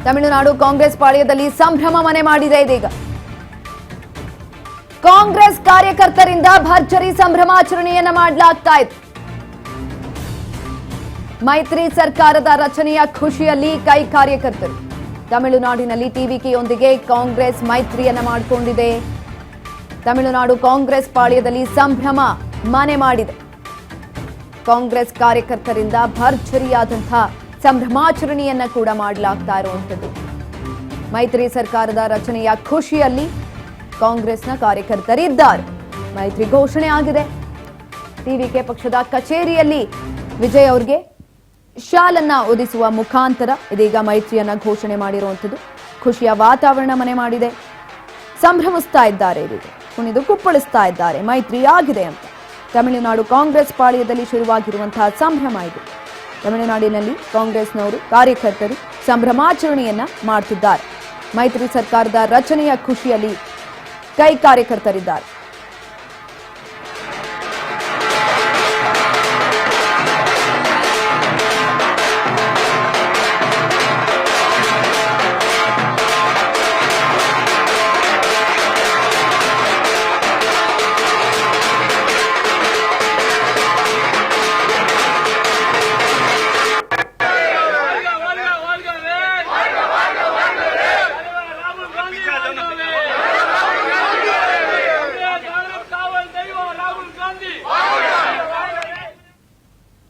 ತಮಿಳುನಾಡು ಕಾಂಗ್ರೆಸ್ ಪಾಳ್ಯದಲ್ಲಿ ಸಂಭ್ರಮ ಮನೆ ಮಾಡಿದೆ ಇದೀಗ. ಕಾಂಗ್ರೆಸ್ ಕಾರ್ಯಕರ್ತರಿಂದ ಭರ್ಜರಿ ಸಂಭ್ರಮಾಚರಣೆಯನ್ನ ಮಾಡಲಾಗ್ತಾ ಇದೆ. ಮೈತ್ರಿ ಸರ್ಕಾರದ ರಚನೆಯ ಖುಷಿಯಲ್ಲಿ ಕೈ ಕಾರ್ಯಕರ್ತರು. ತಮಿಳುನಾಡಿನಲ್ಲಿ ಟಿವಿಕೆಯೊಂದಿಗೆ ಕಾಂಗ್ರೆಸ್ ಮೈತ್ರಿಯನ್ನ ಮಾಡಿಕೊಂಡಿದೆ. ತಮಿಳುನಾಡು ಕಾಂಗ್ರೆಸ್ ಪಾಳ್ಯದಲ್ಲಿ ಸಂಭ್ರಮ ಮನೆ ಮಾಡಿದೆ. ಕಾಂಗ್ರೆಸ್ ಕಾರ್ಯಕರ್ತರಿಂದ ಭರ್ಜರಿಯಾದಂತಹ ಸಂಭ್ರಮಾಚರಣೆಯನ್ನ ಕೂಡ ಮಾಡಲಾಗ್ತಾ ಇರುವಂಥದ್ದು. ಮೈತ್ರಿ ಸರ್ಕಾರದ ರಚನೆಯ ಖುಷಿಯಲ್ಲಿ ಕಾಂಗ್ರೆಸ್ನ ಕಾರ್ಯಕರ್ತರಿದ್ದಾರೆ. ಮೈತ್ರಿ ಘೋಷಣೆ ಆಗಿದೆ. ಟಿವಿಕೆ ಪಕ್ಷದ ಕಚೇರಿಯಲ್ಲಿ ವಿಜಯ್ ಅವರಿಗೆ ಶಾಲನ್ನ ಒದಿಸುವ ಮುಖಾಂತರ ಇದೀಗ ಮೈತ್ರಿಯನ್ನ ಘೋಷಣೆ ಮಾಡಿರುವಂಥದ್ದು. ಖುಷಿಯ ವಾತಾವರಣ ಮನೆ ಮಾಡಿದೆ. ಸಂಭ್ರಮಿಸ್ತಾ ಇದ್ದಾರೆ, ಇದೀಗ ಕುಣಿದು ಕುಪ್ಪಳಿಸ್ತಾ ಇದ್ದಾರೆ. ಮೈತ್ರಿ ಆಗಿದೆ ಅಂತ. ತಮಿಳುನಾಡು ಕಾಂಗ್ರೆಸ್ ಪಾಳ್ಯದಲ್ಲಿ ಶುರುವಾಗಿರುವಂತಹ ಸಂಭ್ರಮ ಇದು. ತಮಿಳುನಾಡಿನಲ್ಲಿ ಕಾಂಗ್ರೆಸ್ನವರು ಕಾರ್ಯಕರ್ತರು ಸಂಭ್ರಮಾಚರಣೆಯನ್ನ ಮಾಡ್ತಿದ್ದಾರೆ. ಮೈತ್ರಿ ಸರ್ಕಾರದ ರಚನೆಯ ಖುಷಿಯಲ್ಲಿ ಕೈ ಕಾರ್ಯಕರ್ತರಿದ್ದಾರೆ.